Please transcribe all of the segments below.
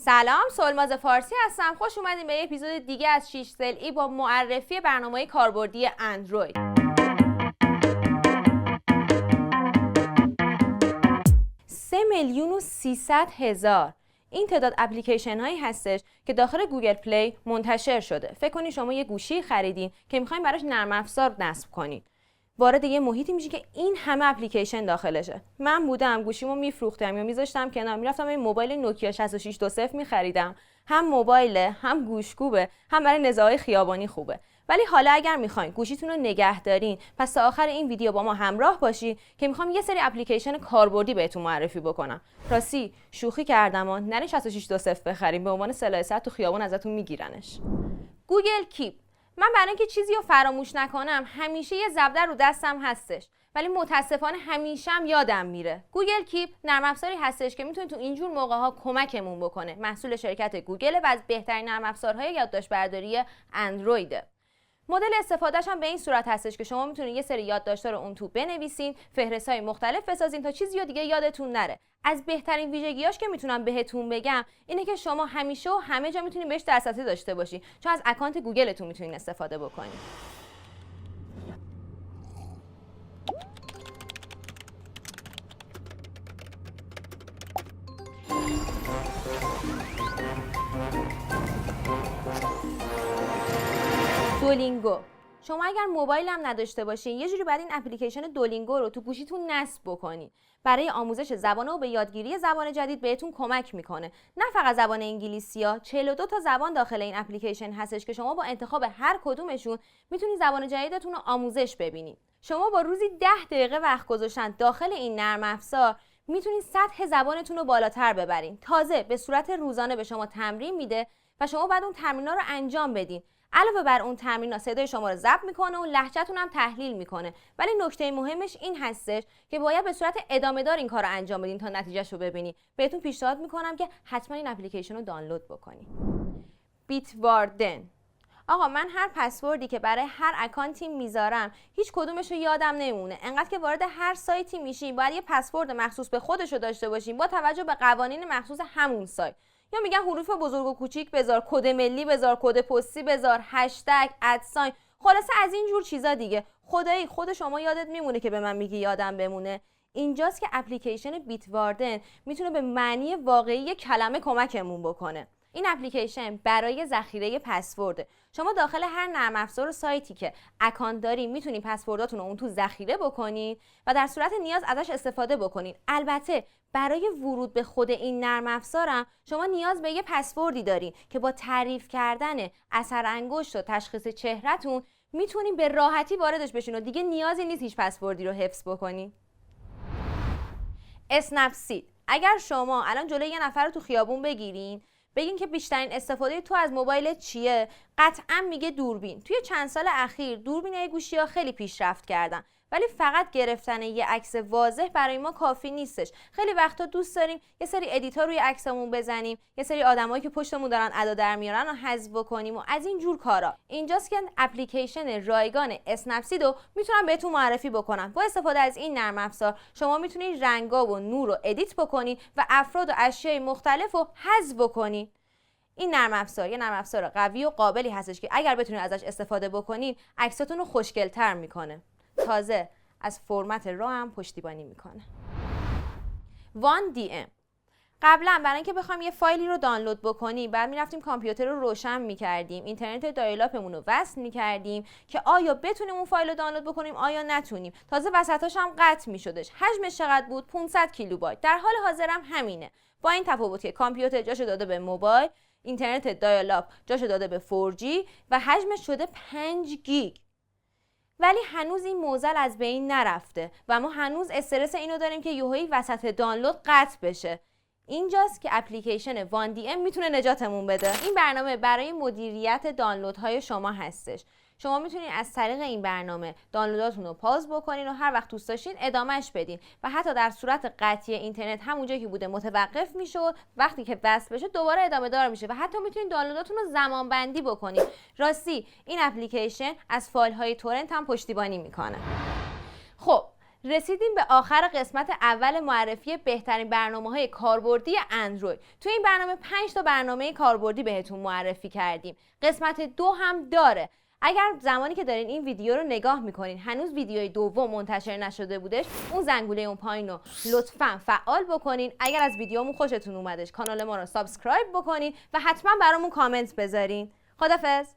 سلام، سلماز فارسی هستم. خوش اومدین به یه اپیزود دیگه از 6 ضلعی با معرفی برنامه کاربردی اندروید. 3,300,000 این تعداد اپلیکیشن هایی هستش که داخل گوگل پلی منتشر شده. فکر کنید شما یه گوشی خریدین که میخواین براش نرم افزار نصب کنین. وارد یه محیطی میشی که این همه اپلیکیشن داخلشه. من بودم گوشیمو میفروختم یا میذاشتم کنار، میرفتم یه موبایل نوکیا 6620 میخریدم. هم موبایله، هم گوشکوبه، هم برای نزاعای خیابانی خوبه. ولی حالا اگر میخواین گوشیتون رو نگه دارین، پس تا آخر این ویدیو با ما همراه باشی که میخوام یه سری اپلیکیشن کاربردی بهتون معرفی بکنم. راستی شوخی کردم و نرین 6620 بخریم، به عنوان سلاح صد تو خیابون ازتون میگیرنش. گوگل کیپ. من برای اینکه چیزی رو فراموش نکنم همیشه یه زبده رو دستم هستش، ولی متاسفانه همیشه هم یادم میره. گوگل کیپ نرم افزاری هستش که میتونه تو اینجور موقع‌ها کمکمون بکنه. محصول شرکت گوگل و از بهترین نرم افزارهای یادداشت برداری اندرویده. مدل استفادهش هم به این صورت هستش که شما میتونید یه سری یادداشت‌ها رو اون تو بنویسین، فهرست‌های مختلف بسازین تا چیزی دیگه یادتون نره. از بهترین ویژگیاش که میتونم بهتون بگم اینه که شما همیشه و همه جا میتونید بهش دسترسی داشته باشین، چون از اکانت گوگلتون میتونین استفاده بکنین. دولینگو. شما اگر موبایل هم نداشته باشین یه جوری باید این اپلیکیشن دولینگو رو تو گوشیتون نصب بکنین. برای آموزش زبان و به یادگیری زبان جدید بهتون کمک میکنه. نه فقط زبان انگلیسی‌ها، 42 تا زبان داخل این اپلیکیشن هستش که شما با انتخاب هر کدومشون میتونید زبان جدیدتون رو آموزش ببینید. شما با روزی 10 دقیقه وقت گذاشتن داخل این نرم افزار میتونید سطح زبانتون رو بالاتر ببرین. تازه به صورت روزانه به شما تمرین میده و شما بعد اون تمرین‌ها رو انجام بدین. علاوه بر اون تمرین‌ها صدای شما رو ضبط میکنه و لهجه‌تون هم تحلیل میکنه. ولی نکته مهمش این هستش که باید به صورت ادامه دار این کار رو انجام بدین تا نتیجهش رو ببینید. بهتون پیشنهاد میکنم که حتما این اپلیکیشن رو دانلود بکنید. بیتواردن. آقا من هر پسوردی که برای هر اکانتی میذارم هیچ کدومش رو یادم نمونه. انقدر که وارد هر سایتی میشین باید یه پسورد مخصوص به خودش رو داشته باشین با توجه به قوانین مخصوص همون سایت. یا میگن حروف بزرگ و کوچیک بذار، کد ملی بذار، کد پستی بذار، هشتگ، ادساین، خلاصه از این جور چیزا دیگه. خدایی خود شما یادت میمونه که به من میگی یادم بمونه. اینجاست که اپلیکیشن بیتواردن میتونه به معنی واقعی کلمه کمکمون بکنه. این اپلیکیشن برای ذخیره پسورده. شما داخل هر نرم افزار و سایتی که اکانت دارین میتونین پسورداتون رو اون تو ذخیره بکنین و در صورت نیاز ازش استفاده بکنین. البته برای ورود به خود این نرم افزارم شما نیاز به یه پسوردی دارین که با تعریف کردن اثر انگشت و تشخیص چهرهتون میتونین به راحتی واردش بشین و دیگه نیازی نیست هیچ پسوردی رو حفظ بکنین. اسنپسید. اگر شما الان جلوی یه نفر رو تو خیابون بگیرین بگین که بیشترین استفاده تو از موبایلت چیه، قطعا میگه دوربین. توی چند سال اخیر دوربینای گوشی‌ها خیلی پیشرفت کردن، ولی فقط گرفتن یه عکس واضح برای ما کافی نیستش. خیلی وقتا دوست داریم یه سری ادیت‌ها روی عکسمون بزنیم، یه سری آدمایی که پشتمون دارن ادا در میارن رو حذف کنیم و از این جور کارا. اینجاست که اپلیکیشن رایگان اسنپسید رو میتونم بهتون معرفی بکنم. با استفاده از این نرم افزار شما میتونید رنگا و نور رو ادیت بکنید و افراد و اشیاء مختلف رو حذف کنید. این نرم افزار یه نرم افزار قوی و قابلی هستش که اگر بتونید ازش استفاده بکنید عکساتون رو خوشگل‌تر میکنه. تازه از فرمت را هم پشتیبانی میکنه. وان دی ام. قبلا برای اینکه بخوایم یه فایلی رو دانلود بکنیم بعد میرفتیم کامپیوتر رو روشن میکردیم، اینترنت دایلاپمون رو وصل میکردیم که آیا بتونیم اون فایل رو دانلود بکنیم آیا نتونیم. تازه وسطاش هم قطع میشدش. حجمش چقدر بود؟ 500 کیلوبایت. در حال حاضر هم همینه. با این تفاوت که کامپیوتر جاشو داده به موبایل، اینترنت دایلاپ جاشو داده به 4G و حجمش شده 5 گیگ. ولی هنوز این معضل از بین نرفته و ما هنوز استرس اینو داریم که یوهی وسط دانلود قطع بشه. اینجاست که اپلیکیشن وان دی ام میتونه نجاتمون بده. این برنامه برای مدیریت دانلودهای شما هستش. شما میتونید از طریق این برنامه دانلوداتون رو پاز بکنین و هر وقت دوست داشتین ادامهش بدین و حتی در صورت قطعی اینترنت همونجایی که بوده متوقف میشه و وقتی که وصل بشه دوباره ادامه دار میشه و حتی میتونید دانلوداتون رو زمان بندی بکنین. راستی این اپلیکیشن از فایل های تورنت هم پشتیبانی میکنه. خب رسیدیم به آخر قسمت اول معرفی بهترین برنامه‌های کاربردی اندروید. تو این برنامه 5 تا برنامه کاربردی بهتون معرفی کردیم. قسمت 2 هم داره. اگر زمانی که دارین این ویدیو رو نگاه میکنین هنوز ویدیوی دوم منتشر نشده بودش، اون زنگوله اون پایین رو لطفاً فعال بکنین. اگر از ویدیومون خوشتون اومدش کانال ما رو سابسکرایب بکنین و حتما برامون کامنت بذارین. خدافظ.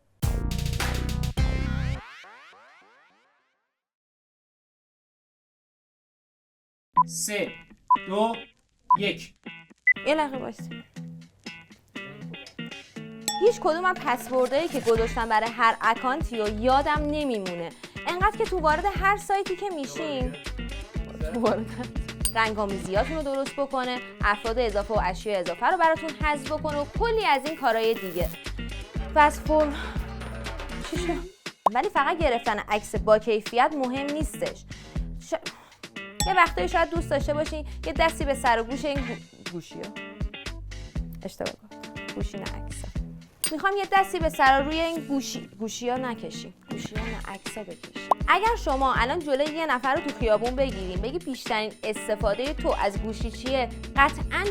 3 2 1 یه لحظه وایسید. هیچ کدوم از پسوردهایی که گذاشتم برای هر اکانتی رو یادم نمیمونه. انقدر که تو وارد هر سایتی که میشین رنگ‌آمیزیاتون رو درست بکنه، افراد اضافه و اشیاء اضافه رو براتون حذف بکنه و کلی از این کارهای دیگه. بس فرم چی شد؟ ولی فقط گرفتن عکس با کیفیت مهم نیستش. یه وقتایی شاید دوست داشته باشین یه دستی به سر و گوش این گوشی‌ها. اشتباه گفتم. گوشی نه عکسه. میخوام یه دستی به سر و روی این گوشی‌ها نکشین. گوشی‌ها نه عکسا بکشین. اگر شما الان جلوی یه نفر رو تو خیابون بگیرین بگی بیشترین استفاده تو از گوشی چیه، قطعاً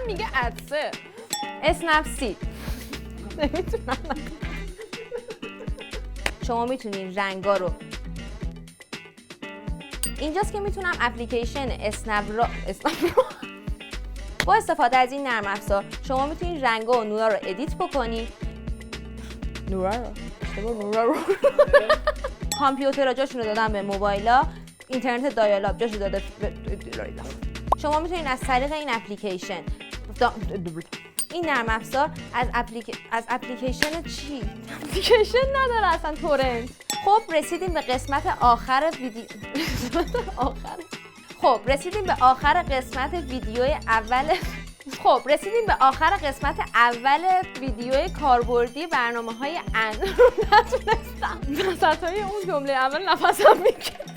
میگه عدسه. اسنپ سید. نمیتونم. شما میتونین رنگا رو اینجاست که میتونم اپلیکیشن اسنپ را با استفاده از این نرم افزار شما میتونین رنگا و نورا رو ادیت بکنی. نورا رو کامپیوترها جاشون رو دادن به موبایلا، اینترنت دایال-آپ جاشو داده شما میتونین از طریق این اپلیکیشن این نرم افزار از اپلیکیشن چی؟ اپلیکیشن نداره اصلا، تورنت. خب رسیدیم به قسمت آخر ویدیو کاربردی برنامه‌های اندروید. نتونستم وسطای اون جمله اول نفسم میگیره.